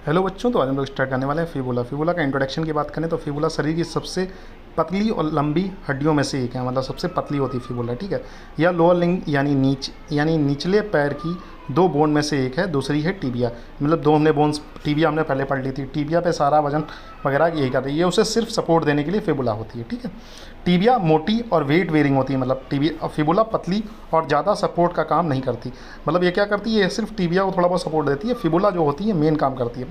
Hello बच्चों, तो आज हम लोग स्टार्ट करने वाले हैं फिबुला। फिबुला का इंट्रोडक्शन की बात करें तो फिबुला शरीर की सबसे पतली और लंबी हड्डियों में से एक है, मतलब सबसे पतली होती है फिबुला। ठीक है, यह लोअर लिंग यानी निचले पैर की दो बोन में से एक है। दूसरी है टीबिया, मतलब दो हमने बोन्स, टीबिया हमने पहले पढ़ ली थी। टीबिया पे सारा वजन वगैरह यही कर रही है, ये उसे सिर्फ सपोर्ट देने के लिए फिबुला होती है। ठीक है, टीबिया मोटी और वेट वेरिंग होती है, मतलब टीबिया फिबुला पतली और ज़्यादा सपोर्ट का काम नहीं करती। मतलब ये क्या करती है, ये सिर्फ टीबिया को थोड़ा बहुत सपोर्ट देती है। फिबुला जो होती है मेन काम करती है।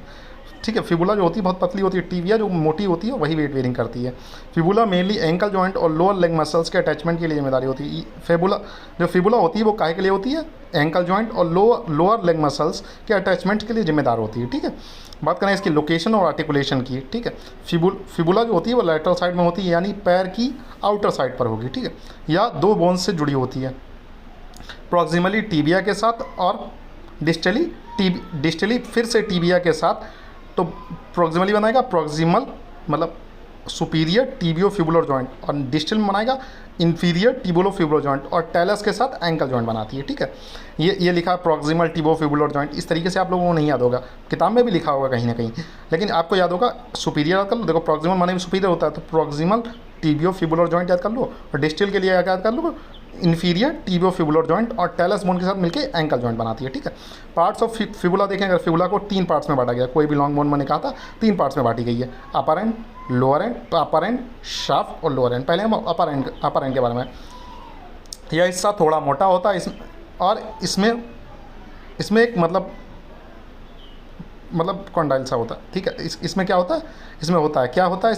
ठीक है, फिबुला जो होती है बहुत पतली होती है, टीबिया जो मोटी होती है वही वेट वेरिंग करती है। फिबुला मेनली एंकल जॉइंट और लोअर लेग मसल्स के अटैचमेंट के लिए जिम्मेदारी होती है। फिबुला होती है वो काहे के लिए होती है, एंकल जॉइंट और लोअर लेग मसल्स के अटैचमेंट के लिए जिम्मेदार होती है। ठीक है, बात करें इसकी लोकेशन और आर्टिकुलेशन की। ठीक है, फिबुला जो होती है वो लैटरल साइड में होती है, यानी पैर की आउटर साइड पर होगी। ठीक है, या दो बोन्स से जुड़ी होती है, प्रॉक्सिमली टीबिया के साथ और डिस्टली फिर से टीबिया के साथ। तो प्रॉक्सिमली बनाएगा प्रॉक्सिमल मतलब सुपीरियर टिबियोफिबुलर जॉइंट, और डिस्टल में बनाएगा इंफीरियर टिबुलोफिबुलर जॉइंट, और टेलस के साथ एंकल जॉइंट बनाती है। ठीक है, ये लिखा है प्रॉक्सिमल टिबियोफिबुलर जॉइंट। इस तरीके से आप लोगों को नहीं याद होगा, किताब में भी लिखा होगा कहीं ना कहीं, लेकिन आपको याद होगा सुपीरियर याद कर लो। देखो प्रॉक्सिमल माने सुपीरियर होता है, तो प्रॉक्सिमल टिबियोफिबुलर जॉइंट याद कर लो, और डिस्टल के लिए याद कर लो इन्फीरियर टिबियोफिबुलर जॉइंट, और टेलस बोन के साथ मिलकर एंकल जॉइंट बनाती है। ठीक है, पार्ट्स ऑफ फिबुला देखें, अगर फिबुला को तीन पार्ट्स में बांटा गया, कोई भी लॉन्ग बोन मैंने कहा था तीन पार्ट्स में बांटी गई है, upper end, lower end, upper end shaft और लोअर एंड। पहले हम अपर एंड के बारे में, यह हिस्सा थोड़ा मोटा होता है और इसमें एक मतलब कॉन्डाइल सा होता है। ठीक है, इसमें क्या होता है, इसमें होता है क्या होता है,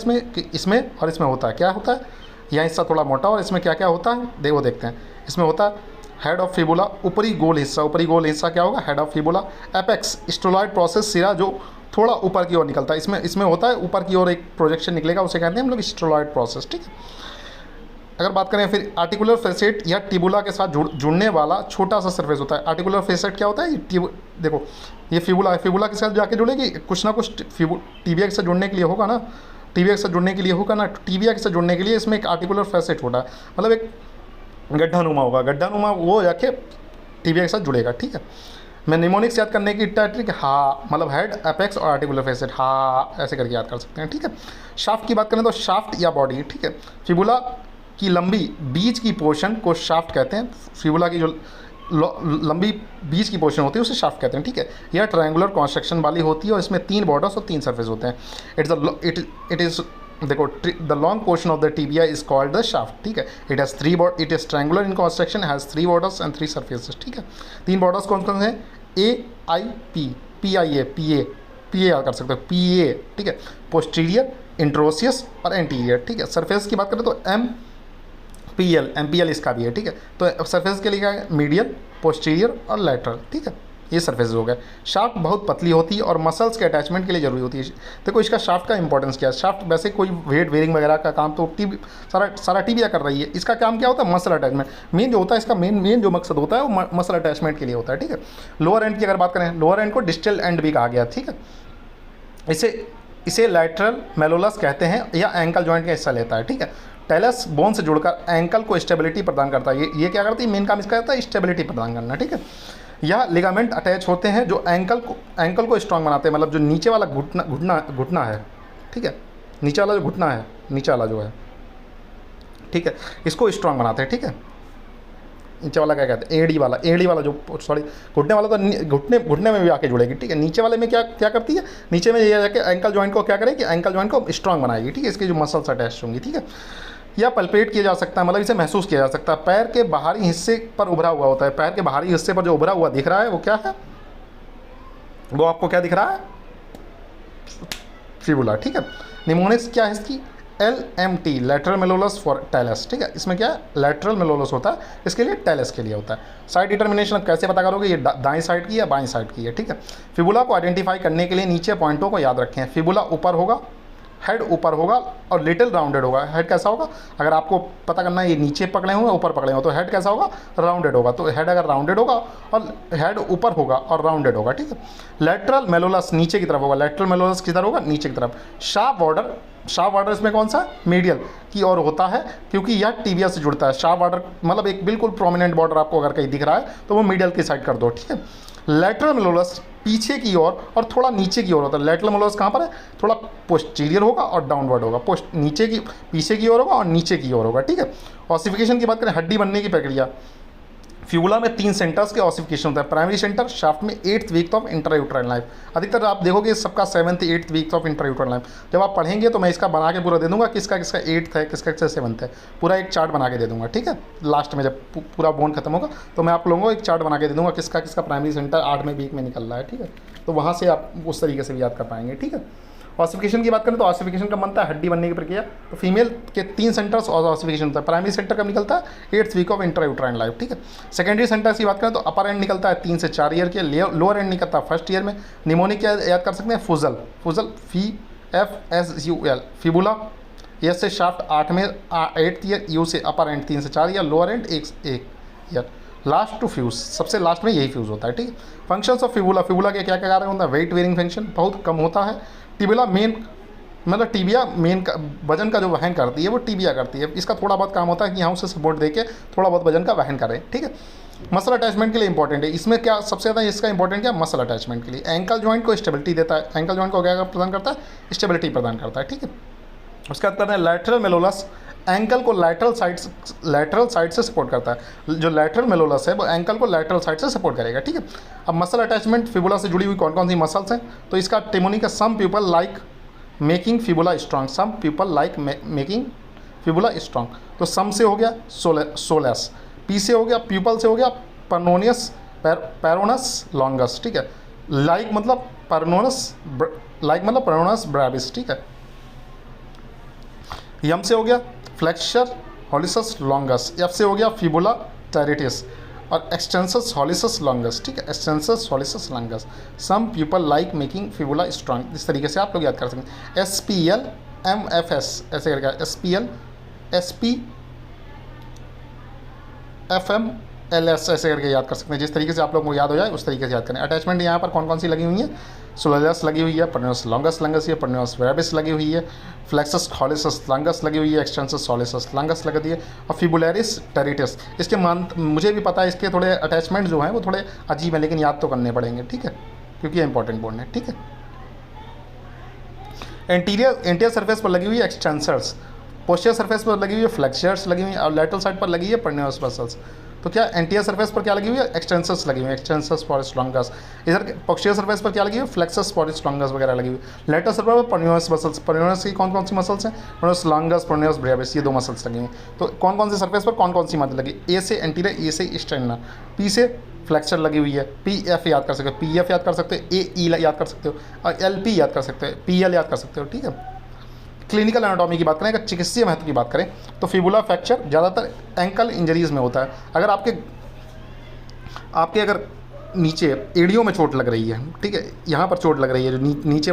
इसमें और इसमें होता है क्या होता है। यह हिस्सा थोड़ा मोटा और इसमें क्या क्या होता है वो देखते हैं। इसमें होता है हेड ऑफ फिबुला, ऊपरी गोल हिस्सा क्या होगा, head of fibula. Apex steroid process, सिरा जो थोड़ा ऊपर की ओर निकलता है, इसमें होता है ऊपर की ओर एक प्रोजेक्शन निकलेगा, उसे कहते हैं हम लोग स्टेरॉयड प्रोसेस। ठीक है, अगर बात करें फिर आर्टिकुलर फेसेट या टिबुला के साथ जुड़ने वाला छोटा सा सरफेस होता है। आर्टिकुलर फेसेट क्या होता है, ये देखो ये फिबुला है, फिबुला के साथ जाके जुड़ेगी, कुछ ना कुछ टीबिया के साथ जुड़ने के लिए होगा ना, टीबिया के साथ जुड़ने के लिए इसमें एक आर्टिकुलर फेसेट होता है, मतलब एक गड्ढानुमा होगा, गड्ढानुमा वो जाके टीबिया के साथ जुड़ेगा। ठीक है, मैं निमोनिक्स याद करने की ट्रिक, हाँ मतलब हेड, एपेक्स और आर्टिकुलर फेसेट, हाँ ऐसे करके याद कर सकते हैं। ठीक है, शाफ्ट की बात करें तो शाफ्ट या बॉडी। ठीक है, फिबुला की लंबी बीच की पोर्शन को शाफ्ट कहते हैं। फिबुला की जो लंबी बीच की पोर्शन होती है उसे शाफ्ट कहते हैं। ठीक है, यह ट्रायंगुलर कंस्ट्रक्शन वाली होती है और इसमें तीन बॉर्डर्स और तीन सरफेस होते हैं। इट इज़ देखो the long portion of the tibia is called the shaft. ठीक है, it is triangular in construction, has three borders and three surfaces. ठीक है, तीन बॉर्डर्स कौन कौन से हैं, A I P, P I A, P A याद कर सकते हो, पी ए। ठीक है, पोस्टीरियर, इंट्रोसियस और एंटीरियर। ठीक है, सरफेस की बात करें तो एम पी एल इसका भी है। ठीक है, तो सरफेस के लिए क्या है, मीडियल, पोस्टीरियर और लैटरल। ठीक है, ये सरफेस हो गया। शाफ्ट बहुत पतली होती है और मसल्स के अटैचमेंट के लिए जरूरी होती है। देखो इसका शाफ्ट का इंपॉर्टेंस क्या है, शाफ्ट वैसे कोई वेट वेरिंग वगैरह का काम तो सारा टीबिया कर रही है, इसका काम क्या होता है, मसल अटैचमेंट। मेन जो होता है इसका मेन जो मकसद होता है वो मसल अटैचमेंट के लिए होता है। ठीक है, लोअर एंड की अगर बात करें, लोअर एंड को डिस्टल एंड भी कहा गया। ठीक है, इसे लैटरल मेलोलस कहते हैं या एंकल जॉइंट का हिस्सा लेता है। ठीक है, टेलस बोन से जुड़कर एंकल को स्टेबिलिटी प्रदान करता है। ये क्या करती है, मेन काम इसका होता है स्टेबिलिटी प्रदान करना। ठीक है, यह लिगामेंट अटैच होते हैं जो एंकल को स्ट्रांग बनाते हैं, मतलब जो नीचे वाला घुटना है। ठीक है, नीचे वाला जो घुटना है, नीचे वाला जो है, ठीक है, इसको स्ट्रांग बनाते हैं। ठीक है, नीचे वाला क्या कहते हैं, एड़ी वाला जो, सॉरी घुटने वाला तो घुटने में भी आके जुड़ेगी। ठीक है, नीचे वाले में क्या करती है, नीचे में ये जाके एंकल जॉइंट को क्या करेगी, एंकल जॉइंट को स्ट्रांग बनाएगी। ठीक है, इसकी जो मसल्स अटैच होंगी। ठीक है, या पल्पेट किया जा सकता है, मतलब इसे महसूस किया जा सकता है। पैर के बाहरी हिस्से पर उभरा हुआ होता है, पैर के बाहरी हिस्से पर जो उभरा हुआ दिख रहा है वो क्या है, वो आपको क्या दिख रहा है, फिबुला। ठीक है, निमोनिक्स क्या है इसकी, LMT, लैटरल मेलोलस फॉर टेलस। ठीक है, इसमें क्या है, लैटरल मेलोलस होता है, इसके लिए टेलस के लिए होता है। साइड डिटर्मिनेशन अब कैसे पता करोगे, ये दाएं साइड की या बाएं साइड की है। ठीक है, फिबुला को आइडेंटिफाई करने के लिए नीचे पॉइंटों को याद रखें। फिबुला ऊपर होगा, हेड ऊपर होगा और लिटिल राउंडेड होगा। हेड कैसा होगा, अगर आपको पता करना है ये नीचे पकड़े हुए ऊपर पकड़े हुए, तो हेड कैसा होगा, राउंडेड होगा। तो हेड अगर राउंडेड होगा और हेड ऊपर होगा और राउंडेड होगा। ठीक है, लैटरल मेलोलस नीचे की तरफ होगा, लैटरल मेलोलस किधर होगा, नीचे की तरफ। शार्प बॉर्डर इसमें कौन सा, मीडियल की ओर होता है, क्योंकि यह टीबिया से जुड़ता है। शार्प बॉर्डर मतलब एक बिल्कुल प्रोमिनेंट बॉर्डर आपको अगर कहीं दिख रहा है तो वो मीडियल की साइड कर दो। ठीक है, लेटरल मेलोलस पीछे की ओर और थोड़ा नीचे की ओर होता है। लेटरल मेलोलस कहाँ पर है, थोड़ा पोस्टीरियर होगा और डाउनवर्ड होगा, पोस्ट नीचे की पीछे की ओर होगा और नीचे की ओर होगा, ठीक है। ऑसिफिकेशन की बात करें, हड्डी बनने की प्रक्रिया, फ्यूला में 3 सेंटर्स के ऑसिफिकेशन होता है। प्राइमरी सेंटर शाफ्ट में 8th week of intrauterine life, अधिकतर आप देखोगे सबका 7th 8th week of intrauterine life. जब आप पढ़ेंगे तो मैं इसका बना के पूरा दे दूंगा, किसका किसका 8th है, किसका किसका 7th है, पूरा एक चार्ट बना के दे दूंगा, ठीक है। लास्ट में जब पूरा बोन खत्म होगा तो मैं आप लोगों को एक चार्ट बना के दे दूंगा, किसका किसका प्राइमरी सेंटर 8वें वीक में निकल रहा है, ठीक है। तो वहाँ से आप उस तरीके से भी याद कर पाएंगे, ठीक है। ऑसिफिकेशन की बात करें तो ऑसिफिकेशन कब बनता है, हड्डी बनने की प्रक्रिया। तो फीमेल के 3 सेंटर्स और ऑसिफिकेशन होता है। प्राइमरी सेंटर कब निकलता है, 8th week of intrauterine life, ठीक है। सेकेंडरी सेंटर्स की बात करें तो अपर एंड निकलता है 3 से 4 ईयर के, लोअर एंड निकलता है 1st ईयर में। निमोनिक क्या याद कर सकते हैं, फुजल, फुजल FSUL, फिबुला, एस से शाफ्ट 8th ईयर, यू से अपर एंड 3 से 4 year, lower end 1 year, last to fuse, सबसे लास्ट में यही फ्यूज होता है, ठीक है। फंक्शंस ऑफ फिबुला, फिबुला के क्या क्या कार्य होता है, वेट वेरिंग फंक्शन बहुत कम होता है। टिबिला मेन, मतलब टिबिया मेन का वजन का जो वहन करती है वो टिबिया करती है। इसका थोड़ा बहुत काम होता है कि यहाँ उसे सपोर्ट देके थोड़ा बहुत वजन का वहन करें, ठीक है। मसल अटैचमेंट के लिए इंपॉर्टेंट है। इसमें क्या सबसे ज़्यादा इसका इंपॉर्टेंट क्या, मसल अटैचमेंट के लिए। एंकल जॉइंट को स्टेबिलिटी देता है, एंकल जॉइंट को क्या प्रदान करता है, स्टेबिलिटी प्रदान करता है, ठीक है। उसके बाद करते हैं लैटरल मेलोलस, एंकल को लैटरल साइड से सपोर्ट करता है। जो लैटरल मेलोलस है वो एंकल को लैटरल साइड से सपोर्ट करेगा, ठीक है। अब मसल अटैचमेंट फिबुला से जुड़ी हुई कौन कौन सी मसल्स हैं, तो इसका टिमोनी का some people like making fibula strong, some people like making fibula strong. तो सम से हो गया सोलेस, पी से हो गया प्यूपल से हो गया परनोनियस, पेरोनस लॉन्गस, ठीक है। लाइक मतलब परनोनस ब्रेविस, ठीक है। यम से हो गया फ्लेक्सर हॉलिसस लॉन्गस, एफ से हो गया फिबुला टेरिटिस और एक्सटेंसस हॉलिसस लॉन्गस, ठीक है, extensor hallucis longus. Some people like making fibula strong, इस तरीके से आप लोग याद कर सकते हैं। SPL MFS ऐसे करके, SPL SP FMLS ऐसे करके याद कर सकते हैं। जिस तरीके से आप लोगों को याद हो जाए उस तरीके से याद करें। अटैचमेंट यहाँ पर कौन कौन सी लगी हुई है, सोलेस लगी हुई है, परनोस लॉन्गस लंगस है, परनोस ब्रेविस लगी हुई है, फ्लेक्सस हॉलिसस लंगस लगी हुई है, एक्सटेंसस हॉलिसस लंगस लगी है और फिबुलरिस टेरिटिस। इसके मुझे भी पता है इसके थोड़े अटैचमेंट जो हैं वो थोड़े अजीब हैं, लेकिन याद तो करने पड़ेंगे, ठीक है, क्योंकि ये इंपॉर्टेंट बोर्ड है, ठीक है। एंटीरियर सरफेस पर लगी हुई है एक्सटेंसर्स, पोस्टीरियर सरफेस पर लगी हुई है फ्लेक्सर्स लगी हुई है और लेटरल साइड पर लगी है परनोस मसल्स। तो क्या एंटीरियर सरफेस पर क्या लगी हुई है, एक्सटेंसर्स लगी हुई है, एक्सटेंसर्स फॉरिस लॉन्गस। इधर पोस्टीरियर सरफेस पर क्या लगी हुई है, फ्लेक्सस फॉरिस लॉन्गस वगैरह लगी हुई है। लेटरल सरफेस पर परनोस मसल्स, परनोस की कौन कौन सी मसल्स हैं, परनोस लॉन्गस, परनोस ब्रेविस, ये 2 मसल्स लगी हुई हैं। तो कौन कौन से सरफेस पर कौन कौन सी मसल लगी, ए से एंटीरियर, ए से एक्सटर्नल, पी से फ्लेक्सर लगी हुई है, PF याद कर सकते हो, PF याद कर सकते हो, AE याद कर सकते हो और LP याद कर सकते हो, PL याद कर सकते हो, ठीक है। क्लिनिकल एनाटॉमी की बात करें, अगर चिकित्सीय महत्व की बात करें तो फिबुला फ्रैक्चर ज़्यादातर एंकल इंजरीज़ में होता है। अगर आपके अगर नीचे एड़ियों में चोट लग रही है, ठीक है, यहाँ पर चोट लग रही है, जो नीचे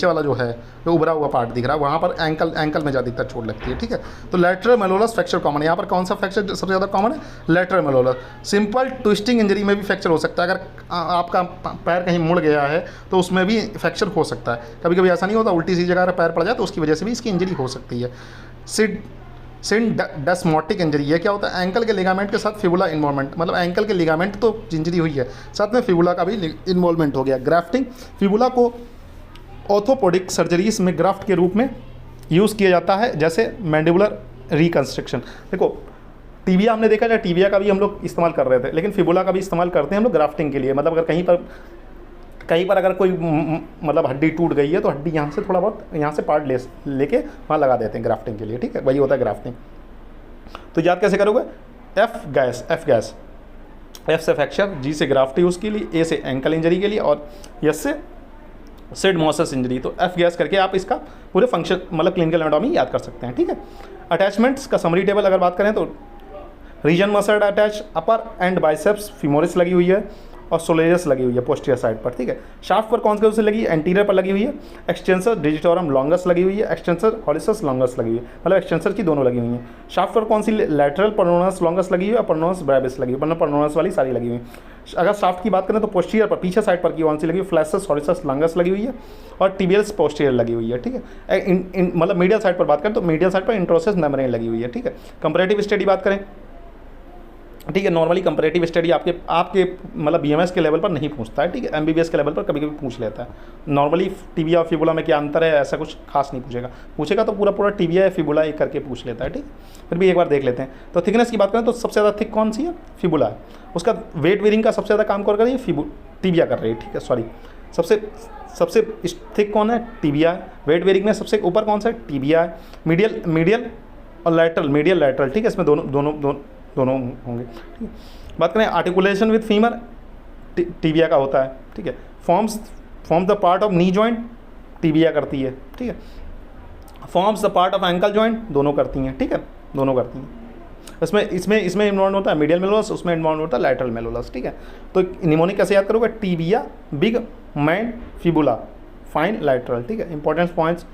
वाला जो है, जो उभरा हुआ पार्ट दिख रहा है, वहाँ पर एंकल में ज़्यादातर चोट लगती है, ठीक है। तो लैटरल मेलोलस फ्रैक्चर कॉमन है। यहाँ पर कौन सा फ्रैक्चर सबसे ज़्यादा कॉमन है, लैटरल मेलोलस। सिंपल ट्विस्टिंग इंजरी में भी फ्रैक्चर हो सकता है। अगर आपका पैर कहीं मुड़ गया है तो उसमें भी फ्रैक्चर हो सकता है। कभी कभी ऐसा नहीं होता, उल्टी सी जगह पैर पड़ जाए तो उसकी वजह से भी इसकी इंजरी हो सकती है। सिंडेस्मोटिक इंजरी, ये क्या होता है, एंकल के लिगामेंट के साथ फिबुला इन्वॉल्वमेंट, मतलब एंकल के लिगामेंट तो इंजरी हुई है, साथ में फिबुला का भी इन्वॉल्वमेंट हो गया। ग्राफ्टिंग, फिबुला को ऑर्थोपोडिक सर्जरीज में ग्राफ्ट के रूप में यूज़ किया जाता है, जैसे मैंडिबुलर रिकंस्ट्रक्शन। देखो टीबिया हमने देखा जाए, टीबिया का भी हम लोग इस्तेमाल कर रहे थे, लेकिन फिबुला का भी इस्तेमाल करते हैं हम लोग ग्राफ्टिंग के लिए। मतलब अगर कहीं पर अगर कोई मतलब हड्डी टूट गई है तो हड्डी यहाँ से थोड़ा बहुत यहाँ से पार्ट लेके वहाँ लगा देते हैं ग्राफ्टिंग के लिए, ठीक है, वही होता है ग्राफ्टिंग। तो याद कैसे करोगे, F गैस, F से फ्रैक्चर, G से ग्राफ्ट यूज़ के लिए, A से एंकल इंजरी के लिए और S से सिडमोसिस इंजरी। तो F गैस करके आप इसका पूरे फंक्शन मतलब क्लिनिकल एनाटॉमी याद कर सकते हैं, ठीक है। अटैचमेंट्स का समरी टेबल अगर बात करें तो reason muscle attach, upper end biceps femoris लगी हुई है और सोलेरियस लगी हुई है पोस्टीरियर साइड पर, ठीक है। शाफ्ट पर कौन से लगी है, एंटीरियर पर लगी हुई है। एक्सटेंसर डिजिटोरम लॉन्गस लगी हुई है, एक्सटेंसर हॉलिसस लॉन्गस लगी हुई है, मतलब एक्सटेंसर की दोनों लगी हुई हैं। शाफ्ट पर कौन सी, लेटरल परनोनस लॉन्गस लगी हुई है और परनोनस ब्रेविस लगी हुई है, मतलब परनोनस वाली सारी लगी हुई है। अगर शाफ्ट की बात करें तो पोस्टीरियर पर, पीछे साइड पर की कौन सी लगी हुई, फ्लैसस हॉलिसस लॉन्गस लगी हुई है और टिबियल्स पोस्टीरियर लगी हुई है, ठीक है। मतलब मीडियल साइड पर बात करें तो मीडियल साइड पर इंट्रोसिस मेम्ब्रेन लगी हुई है, ठीक है। कंपैरेटिव स्टडी बात करें ठीक है। नॉर्मली कंपैरेटिव स्टडी आपके आपके मतलब बीएमएस के लेवल पर नहीं पूछता है, ठीक है। एमबीबीएस के लेवल पर कभी कभी पूछ लेता है। नॉर्मली टिबिया और फिबुला में क्या अंतर है, ऐसा कुछ खास नहीं पूछेगा, पूछेगा तो पूरा पूरा टिबिया या फिबुला एक करके पूछ लेता है, ठीक। फिर भी एक बार देख लेते हैं। तो थिकनेस की बात करें तो सबसे ज़्यादा थिक कौन सी है, फिबुला है। उसका वेट वेरिंग का सबसे ज़्यादा काम कौन कर रही है, टिबिया कर रही है, ठीक है। सॉरी, सबसे थिक कौन है, टिबिया है। वेट वेरिंग में सबसे ऊपर कौन सा है, टिबिया है। मीडियल और लैटरल, ठीक है। इसमें दोनों होंगे, ठीक है। बात करें आर्टिकुलेशन विद फीमर, टिबिया का होता है, ठीक है। Forms the part of knee joint, tibia करती है, ठीक है। Forms the part of ankle joint, दोनों करती हैं, ठीक है, दोनों करती हैं। इसमें इन्वॉल्व होता है मीडियल मेलोलस, उसमें इन्वॉल्व होता है लैटरल मेलोलस, ठीक है। तो निमोनिक कैसे याद करोगे, tibia, big man, fibula, fine, lateral, ठीक है। Important points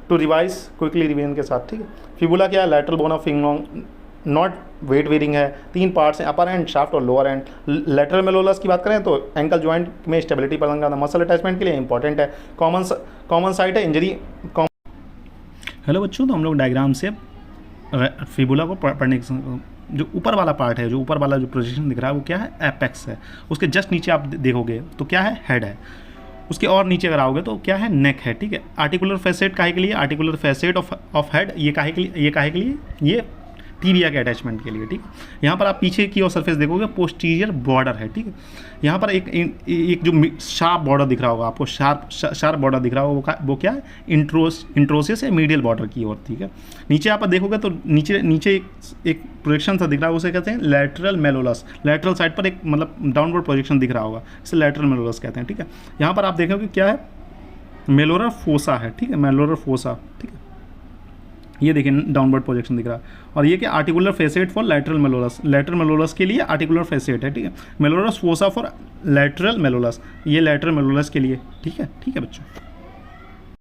to revise quickly revision के साथ, ठीक है। फिबुला क्या है, लैटरल बोन ऑफ फिंगलॉन्ग, नॉट वेट वेरिंग है, 3 पार्ट्स हैं, अपर एंड, शाफ्ट और लोअर एंड। लेटरल मेलोलस की बात करें तो एंकल जॉइंट में स्टेबिलिटी प्रदान करना, मसल अटैचमेंट के लिए इंपॉर्टेंट है। कॉमन साइट है इंजरी। हेलो बच्चों, तो हम लोग डायग्राम से फिबुला को पढ़ने जो ऊपर वाला पार्ट है, जो ऊपर वाला जो पोजीशन दिख रहा है वो क्या है, एपेक्स है। उसके जस्ट नीचे आप देखोगे तो क्या है, हेड है। उसके और नीचे अगर आओगे तो क्या है, नेक है, ठीक है। आर्टिकुलर फैसेट काहे के लिए, आर्टिकुलर फैसेट ऑफ हेड, ये काहे के लिए, ये टीबिया के अटैचमेंट के लिए, ठीक। यहाँ पर आप पीछे की और सरफेस देखोगे, पोस्टीरियर बॉर्डर है, ठीक है। यहाँ पर एक जो शार्प बॉर्डर दिख रहा होगा आपको, शार्प बॉर्डर दिख रहा होगा, वो क्या है, इंट्रोसिस है मीडियल बॉर्डर की ओर, ठीक है। नीचे आप देखोगे तो नीचे एक प्रोजेक्शन सा दिख रहा है, उसे कहते हैं लैटरल मेलोलस। लैटरल साइड पर एक मतलब डाउनवर्ड प्रोजेक्शन दिख रहा होगा, इसे लैटरल मेलोलस कहते हैं, ठीक है। यहाँ पर आप देखोगे क्या है, मेलोरर फोसा है, ठीक है, मेलोरर फोसा, ठीक है। ये देखिए डाउनवर्ड प्रोजेक्शन दिख रहा है। और ये क्या, articular facet for lateral malleolus, lateral malleolus के लिए आर्टिकुलर फैसेट है, ठीक है। Malleolar fossa for lateral malleolus, ये लैटरल मेलोलस के लिए, ठीक है बच्चों।